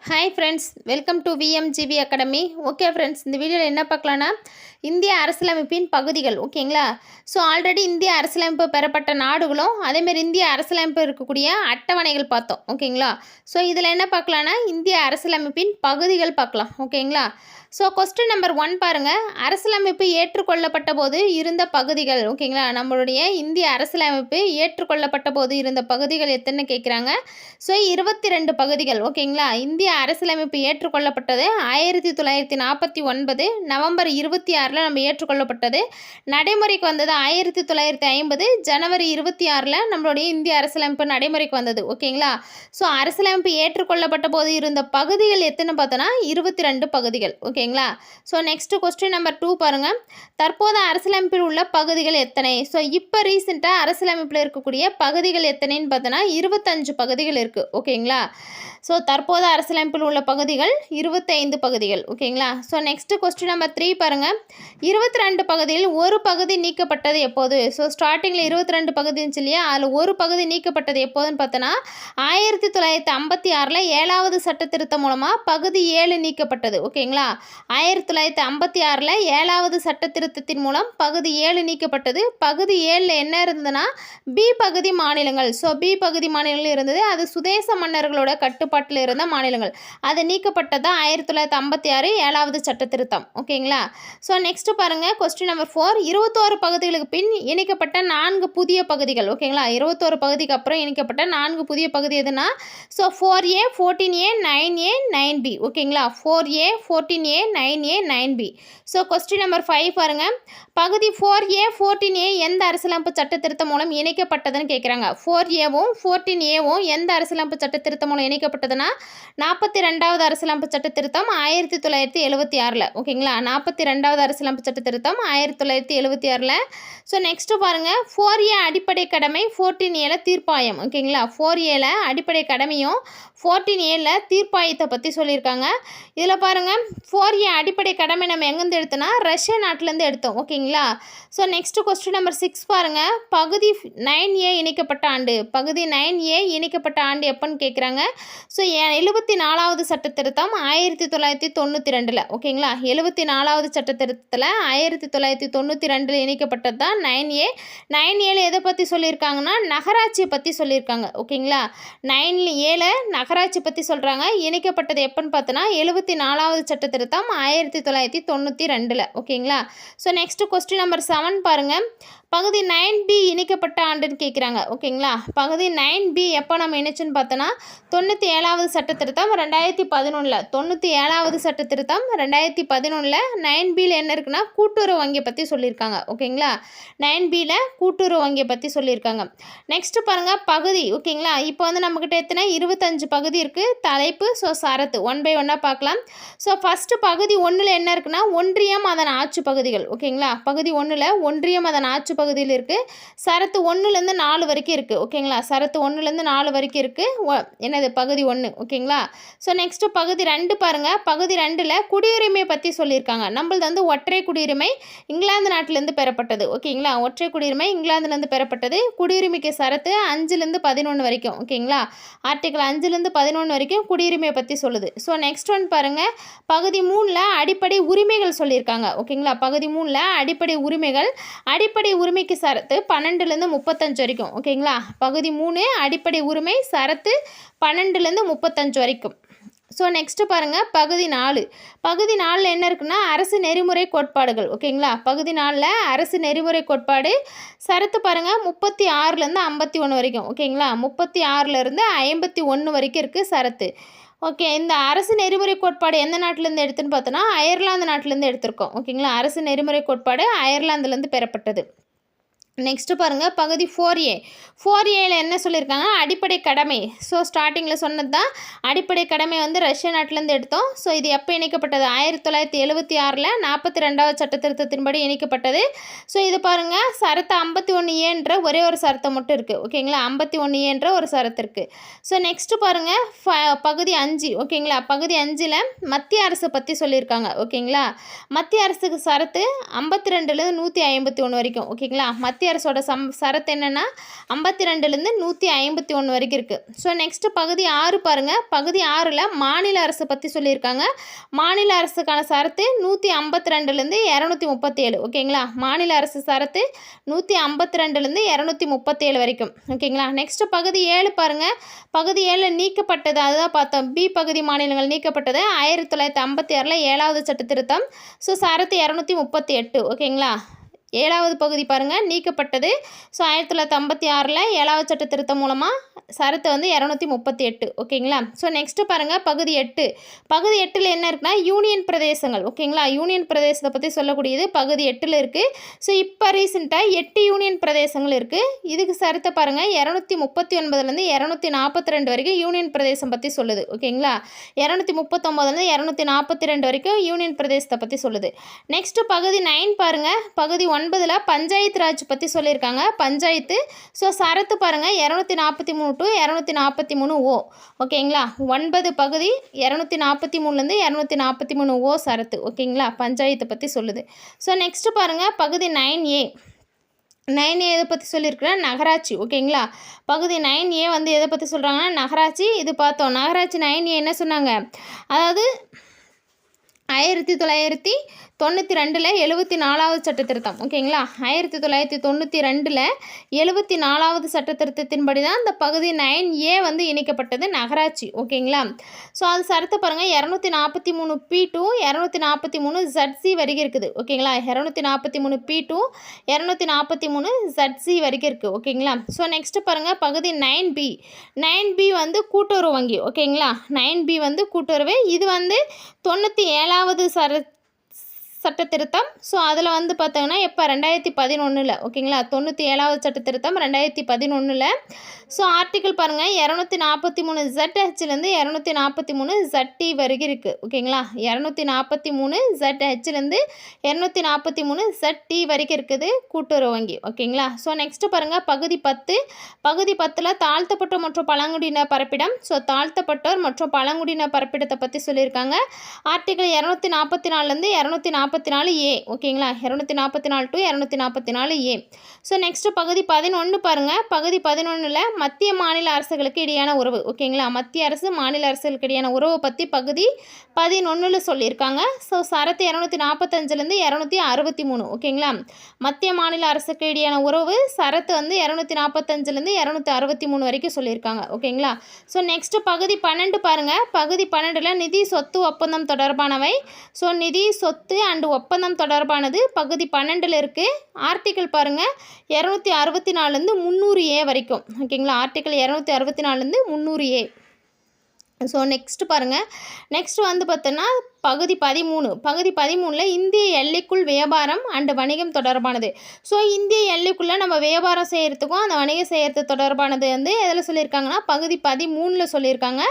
Hi friends, welcome to VMGV academy. Okay friends, இந்த வீடியோவில் என்ன பார்க்கலான்னா இந்திய அரசியலமைப்பின் பகுதிகள். ஓகேங்களா? ஸோ ஆல்ரெடி இந்திய அரசியலமைப்பு பெறப்பட்ட நாடுகளும் அதேமாரி இந்திய அரசியலமைப்பு இருக்கக்கூடிய அட்டவணைகள் பார்த்தோம். ஓகேங்களா? ஸோ இதில் என்ன பார்க்கலான்னா இந்திய அரசியலமைப்பின் பகுதிகள் பார்க்கலாம். ஓகேங்களா? ஸோ கொஸ்டின் நம்பர் 1 பாருங்கள். அரசியலமைப்பு ஏற்றுக்கொள்ளப்பட்ட போது இருந்த பகுதிகள். ஓகேங்களா? நம்மளுடைய இந்திய அரசியலமைப்பு ஏற்றுக்கொள்ளப்பட்ட போது இருந்த பகுதிகள் எத்தனை கேட்குறாங்க. ஸோ 22 பகுதிகள். ஓகேங்களா? இந்திய அரசியலமைப்பு ஏற்றுக்கொள்ளப்பட்டது 1949 நவம்பர் 26 நம்ம ஏற்றுக்கொள்ளப்பட்டது. நடைமுறைக்கு வந்தது 1950 ஜனவரி 26 நம்மளுடைய இந்திய அரசியலமைப்பு நடைமுறைக்கு வந்தது. ஓகேங்களா? ஸோ அரசியலமைப்பு ஏற்றுக்கொள்ளப்பட்ட போது இருந்த பகுதிகள் எத்தனை பார்த்தோன்னா 22 பகுதிகள். ஓகேங்களா? ஸோ நெக்ஸ்ட் கொஸ்டின் நம்பர் 2 பாருங்கள். தற்போது அரசியலமைப்பில் உள்ள பகுதிகள் எத்தனை. ஸோ இப்போ ரீசெண்டாக அரசியலமைப்பில் இருக்கக்கூடிய பகுதிகள் எத்தனைன்னு பார்த்தோன்னா 25 பகுதிகள் இருக்குது. ஓகேங்களா? ஸோ தற்போது அரசியலமைப்பில் உள்ள பகுதிகள் 25 பகுதிகள். ஓகேங்களா? ஸோ நெக்ஸ்ட் கொஸ்டின் நம்பர் 3 பாருங்கள். 22 பகுதியில் ஒரு பகுதி நீக்கப்பட்டது எப்போது. ஸோ ஸ்டார்டிங்கில் 22 பகுதி இருந்துச்சு இல்லையா, அதில் ஒரு பகுதி நீக்கப்பட்டது எப்போதுன்னு பார்த்தோன்னா 1956 7வது சட்ட திருத்தம் மூலமாக பகுதி 7 நீக்கப்பட்டது. ஓகேங்களா? 1956 7வது சட்ட திருத்தத்தின் மூலம் பகுதி 7 நீக்கப்பட்டது. பகுதி 7 என்ன இருந்ததுன்னா பி பகுதி மாநிலங்கள். ஸோ பி பகுதி மாநிலங்கள் இருந்தது, அது சுதேச மன்னர்களோட கட்டுப்பாட்டில் இருந்த மாநிலங்கள். அது நீக்கப்பட்டது 1956 7வது சட்ட திருத்தம். ஓகேங்களா? ஸோ நெக்ஸ்ட் பாருங்கள் கொஸ்டின் நம்பர் 4. 21 பகுதிகளுக்கு பின் இணைக்கப்பட்ட 4 புதிய பகுதிகள். ஓகேங்களா? 21 பகுதிக்கு அப்புறம் இணைக்கப்பட்ட 4 புதிய பகுதி எதுனா so 4A 14A 9A 9B. ஓகேங்களா? 4A 14A 9A 9B. So question number 5 பாருங்கள். பகுதி 4A 14A எந்த அரசியலமைப்பு சட்ட திருத்தம் மூலம் இணைக்கப்பட்டதுன்னு கேட்குறாங்க. 4Aவும் 14Aவும் எந்த அரசியலமைப்பு சட்ட திருத்தம் மூலம் இணைக்கப்பட்டதுன்னா 42வது அரசியலமைப்பு சட்ட திருத்தம் 1976. ஓகேங்களா? 42வது அரசியலமைப்பு சட்ட திருத்தம் 1976. ஸோ நெக்ஸ்ட் பாருங்கள். 4A அடிப்படை கடமை 14A தீர்ப்பாயம். ஓகேங்களா? 4A அடிப்படை கடமையும் 14A தீர்ப்பாயத்தை பற்றி சொல்லியிருக்காங்க. இதில் பாருங்கள் 4A அடிப்படை கடமை நம்ம எங்கேருந்து எடுத்தோன்னா ரஷ்யா நாட்டிலேருந்து எடுத்தோம். ஓகேங்களா? ஸோ நெக்ஸ்ட் கொஸ்டின் நம்பர் 6 பாருங்கள். பகுதி 9A இணைக்கப்பட்ட ஆண்டு. பகுதி 9A இணைக்கப்பட்ட ஆண்டு எப்போன்னு கேட்குறாங்க. ஸோ 74வது சட்ட திருத்தம் 1992. ஓகேங்களா? 74வது சட்ட திருத்தத்தில் 1992 இணைக்கப்பட்டது தான் 9A. 9A எதை பற்றி சொல்லியிருக்காங்கன்னா நகராட்சியை பற்றி சொல்லியிருக்காங்க. ஓகேங்களா? 9A நகராட்சி பற்றி சொல்கிறாங்க. இணைக்கப்பட்டது எப்போன்னு பார்த்தோன்னா 74வது சட்ட திருத்தம் 1992. ஓகேங்களா? ஸோ நெக்ஸ்ட் கொஸ்டின் நம்பர் 7 பாருங்கள். பகுதி 9B இணைக்கப்பட்ட ஆண்டுன்னு கேட்குறாங்க. ஓகேங்களா? பகுதி 9B எப்போ நம்ம இணைச்சுன்னு பார்த்தோன்னா 97வது சட்ட திருத்தம் 2011. 97வது சட்ட திருத்தம் 2011. 9Bயில் என்ன இருக்குன்னா கூட்டுறவு வங்கியை பற்றி சொல்லியிருக்காங்க. ஓகேங்களா? 9Bயில் கூட்டுறவு வங்கியை பற்றி சொல்லியிருக்காங்க. நெக்ஸ்ட் பாருங்கள் பகுதி. ஓகேங்களா? இப்போ வந்து நம்மக்கிட்ட எத்தனை 25 பகுதி இருக்குது. தலைப்பு ஸோ சரத்து 1 by 1 பார்க்கலாம். ஸோ ஃபஸ்ட்டு பகுதி 1 என்ன இருக்குன்னா ஒன்றியம் அதன் ஆட்சி பகுதிகள். ஓகேங்களா? பகுதி 1 ஒன்றியம் அதன் ஆட்சி பகுதியில் இருக்குது. சரத்து 1லேருந்து 4 வரைக்கும் இருக்குது. ஓகேங்களா? சரத்து 1லேருந்து 4 வரைக்கும் இருக்குது. என்னது பகுதி 1. ஓகேங்களா? ஸோ நெக்ஸ்ட்டு பகுதி 2 பாருங்கள். பகுதி 2 குடியுரிமையை பற்றி சொல்லியிருக்காங்க. நம்மளது வந்து ஒற்றை குடியுரிமை இங்கிலாந்து நாட்டிலேருந்து பெறப்பட்டது. ஓகேங்களா? ஒற்றை குடியுரிமை இங்கிலாந்துலேருந்து பெறப்பட்டது. குடியுரிமைக்கு சரத்து 5லேருந்து 11 வரைக்கும். ஓகேங்களா? ஆர்டிகல் 5லேருந்து 11 வரைக்கும் குடியுரிமையை பற்றி சொல்லுது. ஸோ நெக்ஸ்ட் ஒன் பாருங்கள். பகுதி 3 அடிப்படை உரிமைகள் சொல்லியிருக்காங்க. ஓகேங்களா? பகுதி 3 அடிப்படை உரிமைகள். அடிப்படை உரிமைக்கு சரத்து 12லேருந்து 35 வரைக்கும். ஓகேங்களா? பகுதி 3 அடிப்படை உரிமை சரத்து 12லேருந்து 35 வரைக்கும். ஸோ நெக்ஸ்ட்டு பாருங்கள் பகுதி 4. பகுதி 4 என்ன இருக்குன்னா அரசு நெறிமுறை கோட்பாடுகள். ஓகேங்களா? பகுதி 4 அரசு நெறிமுறை கோட்பாடு சரத்து பாருங்கள் 36லேருந்து 51 வரைக்கும். ஓகேங்களா? 36லேருந்து 51 வரைக்கும் இருக்குது சரத்து. ஓகே, இந்த அரசு நெறிமுறை கோட்பாடு எந்த நாட்டிலேருந்து எடுத்துன்னு பார்த்தோன்னா அயர்லாந்து நாட்டிலேருந்து எடுத்திருக்கோம். ஓகேங்களா? அரசு நெறிமுறை கோட்பாடு அயர்லாந்துலேருந்து பெறப்பட்டது. நெக்ஸ்ட்டு பாருங்கள் பகுதி 4A. 4Aயில் என்ன சொல்லியிருக்காங்க அடிப்படை கடமை. ஸோ ஸ்டார்டிங்கில் சொன்னது தான் அடிப்படை கடமை வந்து ரஷ்யா நாட்டிலேருந்து எடுத்தோம். ஸோ இது எப்போ இணைக்கப்பட்டது 1976 42வது சட்ட திருத்தத்தின்படி இணைக்கப்பட்டது. ஸோ இது பாருங்கள் சரத்து 51Aன்ற ஒரே ஒரு சரத்தை மட்டும் இருக்குது. ஓகேங்களா? 51Aன்ற ஒரு சரத்து இருக்குது. ஸோ நெக்ஸ்ட்டு பாருங்கள் பகுதி 5. ஓகேங்களா? பகுதி 5ல் மத்திய அரசை பற்றி சொல்லியிருக்காங்க. ஓகேங்களா? மத்திய அரசுக்கு சரத்து 52லேருந்து 151 வரைக்கும். ஓகேங்களா? மத்திய மத்திய அரசோட சரத்து என்னென்னா 52லேருந்து 151 வரைக்கும் இருக்குது. ஸோ நெக்ஸ்ட்டு பகுதி 6 பாருங்கள். பகுதி 6ல் மாநில அரசு பற்றி சொல்லியிருக்காங்க. மாநில அரசுக்கான சரத்து 152லேருந்து 237. ஓகேங்களா, மாநில அரசு சரத்து 152லேருந்து 237 வரைக்கும். ஓகேங்களா, நெக்ஸ்ட்டு பகுதி 7 பாருங்கள். பகுதி 7 நீக்கப்பட்டது, அதுதான் பார்த்தோம். பி பகுதி மாநிலங்கள் நீக்கப்பட்டது 1956 7வது சட்ட திருத்தம். ஸோ சரத்து 238. ஓகேங்களா, 7வது பகுதி பாருங்கள் நீக்கப்பட்டது. ஸோ 1956 7வது சட்ட திருத்தம் மூலமாக சரத்து வந்து 238. ஓகேங்களா. ஸோ நெக்ஸ்ட்டு பாருங்கள் பகுதி 8. பகுதி 8ல் என்ன இருக்குன்னா யூனியன் பிரதேசங்கள். ஓகேங்களா, யூனியன் பிரதேசத்தை பற்றி சொல்லக்கூடியது பகுதி 8ல் இருக்குது. ஸோ இப்போ ரீசெண்டாக 8 யூனியன் பிரதேசங்கள் இருக்குது. இதுக்கு சரத்தை பாருங்கள் 239லேருந்து 242 வரைக்கும் யூனியன் பிரதேசம் பற்றி சொல்லுது. ஓகேங்களா, 239லேருந்து 242 வரைக்கும் யூனியன் பிரதேசத்தை பற்றி சொல்லுது. நெக்ஸ்ட்டு பகுதி 9 பாருங்கள். பகுதி 9ல் பஞ்சாயத்து ராஜ் பற்றி சொல்லியிருக்காங்க. பஞ்சாயத்து. ஸோ சரத்து பாருங்கள் 243 to 243 ஓ. ஓகேங்களா, 9 பகுதி 243லேருந்து 243 ஓ சரத்து. ஓகேங்களா, பஞ்சாயத்தை பற்றி சொல்லுது. ஸோ நெக்ஸ்ட்டு பாருங்கள் பகுதி 9A. 9A எதை பற்றி சொல்லியிருக்கிறேன், நகராட்சி. ஓகேங்களா, பகுதி 9A வந்து எதை பற்றி சொல்கிறாங்கன்னா நகராட்சி. இது பார்த்தோம். நகராட்சி 9A என்ன சொன்னாங்க, அதாவது 1992 74வது சட்ட திருத்தம். ஓகேங்களா, 1992 74வது சட்ட திருத்தத்தின்படி தான் இந்த பகுதி 9A வந்து இணைக்கப்பட்டது நகராட்சி. ஓகேங்களா, ஸோ அது சரத்தை பாருங்கள் 243 P to 243 ZC வரைக்கும் இருக்குது. ஓகேங்களா, 243 P to 243 ZC வரைக்கும் இருக்குது. ஓகேங்களா, ஸோ நெக்ஸ்ட்டு பாருங்கள் பகுதி 9B. 9B வந்து கூட்டுறவு வங்கி. ஓகேங்களா, 9B வந்து கூட்டுறவு. இது வந்து 97வது சட்ட திருத்தம். ஸோ அதில் வந்து பார்த்தீங்கன்னா இப்போ 2011. ஓகேங்களா, 97வது சட்ட திருத்தம் 2011. ஸோ ஆர்டிக்கிள் பாருங்கள் 243 ZHலேருந்து 243 ZT வரைக்கும் இருக்குது. ஓகேங்களா, 243 ZHலேருந்து 243 ZT வரைக்கும் இருக்குது கூட்டுறவு வங்கி. ஓகேங்களா, ஸோ நெக்ஸ்ட்டு பாருங்கள் பகுதி 10. பகுதி 10ல் தாழ்த்தப்பட்டோர் மற்றும் பழங்குடியினர் பரப்பிடம். ஸோ தாழ்த்தப்பட்டோர் மற்றும் பழங்குடியினர் பரப்பிடத்தை பற்றி சொல்லியிருக்காங்க. ஆர்டிக்கிள் 244லேருந்து 244A. ஓகேங்களா, 244 to 244A. ஸோ நெக்ஸ்ட்டு பகுதி 11 பாருங்கள். பகுதி 11ல் மத்திய மாநில அரசுகளுக்கு இடையான உறவு. ஓகேங்களா, மத்திய அரசு மாநில அரசுகளுக்கு இடையான உறவை பற்றி பகுதி 11ல் சொல்லியிருக்காங்க. ஸோ சரத்து 245லேருந்து 263. ஓகேங்களா, மத்திய மாநில அரசுக்கு இடையான உறவு சரத்து வந்து 245லேருந்து 263 வரைக்கும் சொல்லியிருக்காங்க. ஓகேங்களா, ஸோ நெக்ஸ்ட்டு பகுதி 12 பாருங்கள். பகுதி 12ல் நிதி சொத்து ஒப்பந்தம் தொடர்பானவை. ஸோ நிதி சொத்து அண்டு ஒப்பந்தம் தொடர்பானது பகுதி 12ல் இருக்குது. ஆர்டிக்கிள் பாருங்கள் 264லேருந்து 300A வரைக்கும். ஓகேங்களா, ஆர்டிக்கிள் 264லேருந்து 300A. ஸோ நெக்ஸ்ட்டு பாருங்கள். நெக்ஸ்ட் வந்து பார்த்தோன்னா பகுதி 13. பகுதி 13ல் இந்திய எல்லைக்குள் வியாபாரம் அண்டு வணிகம் தொடர்பானது. ஸோ இந்திய எல்லைக்குள்ளே நம்ம வியாபாரம் செய்கிறதுக்கும் அந்த வணிகம் செய்கிறது தொடர்பானது வந்து எதில் சொல்லியிருக்காங்கன்னா பகுதி 13ல் சொல்லியிருக்காங்க.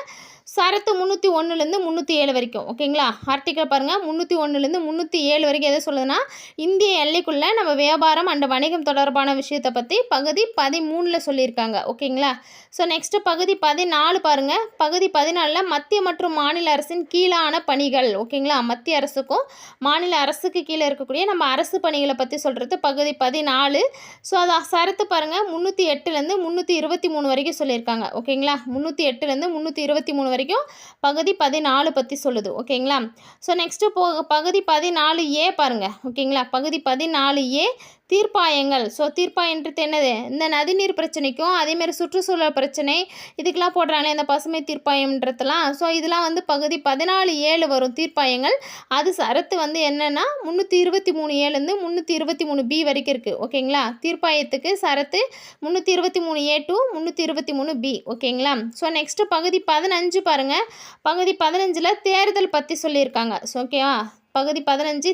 சரத்து 301லேருந்து 307 வரைக்கும். ஓகேங்களா, ஆர்டிக்கல் பாருங்கள் 301லேருந்து 307 வரைக்கும் எதை சொல்லுதுன்னா இந்திய எல்லைக்குள்ளே நம்ம வியாபாரம் அண்ட் வணிகம் தொடர்பான விஷயத்தை பற்றி பகுதி 13ல் சொல்லியிருக்காங்க. ஓகேங்களா, ஸோ நெக்ஸ்ட்டு பகுதி 14 பாருங்கள். பகுதி 14ல் மத்திய மற்றும் மாநில அரசின் கீழான பணிகள். ஓகேங்களா, மத்திய அரசுக்கும் மாநில அரசுக்கு கீழே இருக்கக்கூடிய நம்ம அரசு பணிகளை பற்றி சொல்கிறது பகுதி 14. ஸோ அதை சரத்து பாருங்கள் 308லேருந்து 323 வரைக்கும் சொல்லியிருக்காங்க. ஓகேங்களா, 308லேருந்து 323 வரைக்கும் பகுதி 14 பற்றி சொல்லுது. ஓகேங்களா, ஸோ நெக்ஸ்ட்டு பகுதி 14A பாருங்கள். ஓகேங்களா, பகுதி 14A தீர்ப்பாயங்கள். ஸோ தீர்ப்பாயன்றது என்னது, இந்த நதிநீர் பிரச்சனைக்கும் அதேமாதிரி சுற்றுச்சூழல் பிரச்சனை இதுக்கெலாம் போடுறாங்களே இந்த பசுமை தீர்ப்பாயம்ன்றதெல்லாம். ஸோ இதெல்லாம் வந்து பகுதி 14A வரும் தீர்ப்பாயங்கள். அது சரத்து வந்து என்னென்னா 323Aலேருந்து 323B வரைக்கும் இருக்குது. ஓகேங்களா, தீர்ப்பாயத்துக்கு சரத்து 323A to 323B. ஓகேங்களா, ஸோ நெக்ஸ்ட்டு பகுதி 15 பாருங்கள். பகுதி 15ல் தேர்தல் பற்றி சொல்லியிருக்காங்க. ஸோ ஓகேவா, பகுதி 15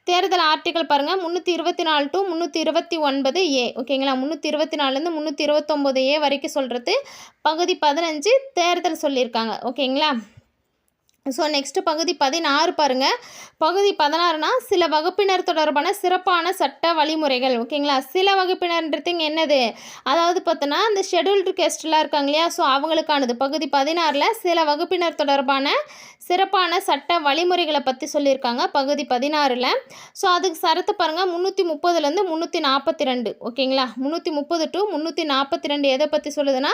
தேர்தல் ஆர்டிக்கல் பாருங்கள் 324 to 329A. ஓகேங்களா, 324லேருந்து 329A வரைக்கும் சொல்கிறது பகுதி 15 தேர்தல் சொல்லியிருக்காங்க. ஓகேங்களா, ஸோ நெக்ஸ்ட்டு பகுதி 16 பாருங்கள். பகுதி 16னா சில வகுப்பினர் தொடர்பான சிறப்பான சட்ட வழிமுறைகள். ஓகேங்களா, சில வகுப்பினர்ன்றது இங்கே என்னது, அதாவது பார்த்தோன்னா இந்த ஷெட்யூல்டு கேஸ்ட்லாம் இருக்காங்க இல்லையா, ஸோ அவங்களுக்கானது. பகுதி 16ல் சில வகுப்பினர் தொடர்பான சிறப்பான சட்ட வழிமுறைகளை பற்றி சொல்லியிருக்காங்க பகுதி 16ல். ஸோ அதுக்கு சரத்து பாருங்கள் 330லேருந்து 342. ஓகேங்களா, 330 to 342 எதை பற்றி சொல்லுதுன்னா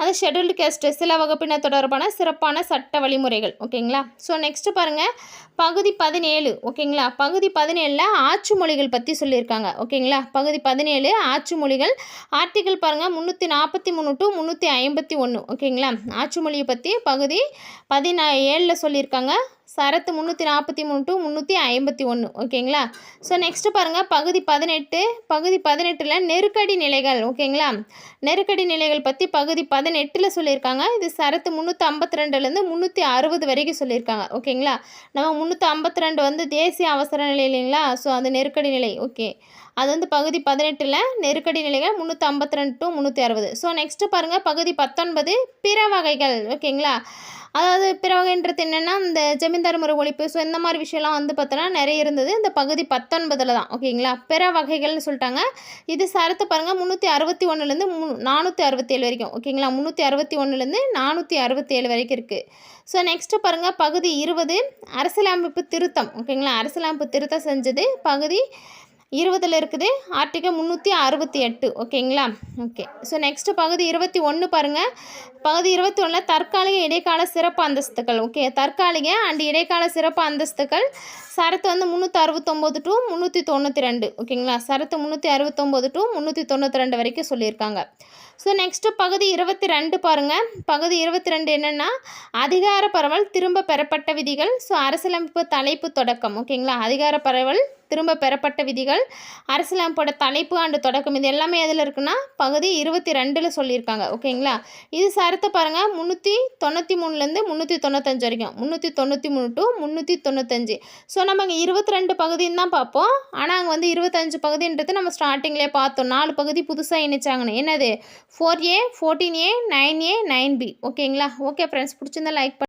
அது ஷெட்யூல்டு கேஸ்ட்டு சில வகுப்பினர் தொடர்பான சிறப்பான சட்ட வழிமுறைகள். ஓகேங்களா, ஸோ நெக்ஸ்ட்டு பாருங்கள் பகுதி 17. ஓகேங்களா, பகுதி 17ல் ஆட்சி மொழிகள் பற்றி சொல்லியிருக்காங்க. ஓகேங்களா, பகுதி 17 ஆட்சி மொழிகள். ஆர்டிகிள் பாருங்கள் 343 to 351. ஓகேங்களா, ஆட்சி மொழியை பற்றி பகுதி 17ல் சொல்லியிருக்காங்க. சரத்து 343 to 351. ஓகேங்களா, ஸோ நெக்ஸ்ட்டு பாருங்கள் பகுதி 18. பகுதி 18ல் நெருக்கடி நிலைகள். ஓகேங்களா, நெருக்கடி நிலைகள் பற்றி பகுதி 18ல் சொல்லியிருக்காங்க. இது சரத்து 352லேருந்து 360 வரைக்கும் சொல்லியிருக்காங்க. ஓகேங்களா, நம்ம 352 வந்து தேசிய அவசர நிலை இல்லைங்களா, ஸோ அது நெருக்கடி நிலை. ஓகே, அது வந்து பகுதி 18ல் நெருக்கடி நிலைகள் 352 to 360. ஸோ நெக்ஸ்ட்டு பாருங்கள் பகுதி 19 பிற வகைகள். ஓகேங்களா, அதாவது பிற வகைன்றது என்னென்னா இந்த ஜமீன்தார் முறை ஒழிப்பு, ஸோ இந்த மாதிரி விஷயம்லாம் வந்து பார்த்தோன்னா நிறைய இருந்தது இந்த பகுதி 19ல் தான். ஓகேங்களா, பிற வகைகள்னு சொல்லிட்டாங்க. இது சரத்து பாருங்கள் 361லேருந்து 467 வரைக்கும். ஓகேங்களா, 361லேருந்து 467 வரைக்கும் இருக்குது. ஸோ நெக்ஸ்ட்டு பாருங்கள் பகுதி 20 அரசியலமைப்பு திருத்தம். ஓகேங்களா, அரசியலமைப்பு திருத்தம் செஞ்சது பகுதி 20ல் இருக்குது. ஆர்டிகல் 368. ஓகேங்களா, ஓகே. ஸோ நெக்ஸ்ட்டு பகுதி 21 பாருங்கள். பகுதி 21ல் தற்காலிக இடைக்கால சிறப்பு அந்தஸ்துகள். ஓகே, தற்காலிக அண்ட் இடைக்கால சிறப்பு அந்தஸ்துகள். சரத்து வந்து 369 to 392. ஓகேங்களா, சரத்து 369 to 392 வரைக்கும் சொல்லியிருக்காங்க. ஸோ நெக்ஸ்ட்டு பகுதி 22 பாருங்கள். பகுதி 22 என்னென்னா அதிகார பரவல் திரும்ப பெறப்பட்ட விதிகள். ஸோ அரசியலமைப்பு தலைப்பு தொடக்கம். ஓகேங்களா, அதிகார பரவல் திரும்ப பெறப்பட்ட விதிகள், அரசியலமைப்போட தலைப்பு அண்டு தொடக்கம், இது எல்லாமே எதில் இருக்குன்னா பகுதி 22ல் சொல்லியிருக்காங்க. ஓகேங்களா, இது சரத்தை பாருங்கள் 393லேருந்து 395 வரைக்கும். 393 to 395. ஸோ நம்ம இங்கே 22 பகுதின்னு தான் பார்ப்போம். ஆனால் அங்கே வந்து 25 பகுதின்றது நம்ம ஸ்டார்டிங்லேயே பார்த்தோம். 4 பகுதி புதுசாக இணைச்சாங்கன்னு. என்னது 4A, 14A, 9A, 9B. ஓகேங்களா, ஓகே ஃப்ரெண்ட்ஸ், பிடிச்சிருந்தா லைக்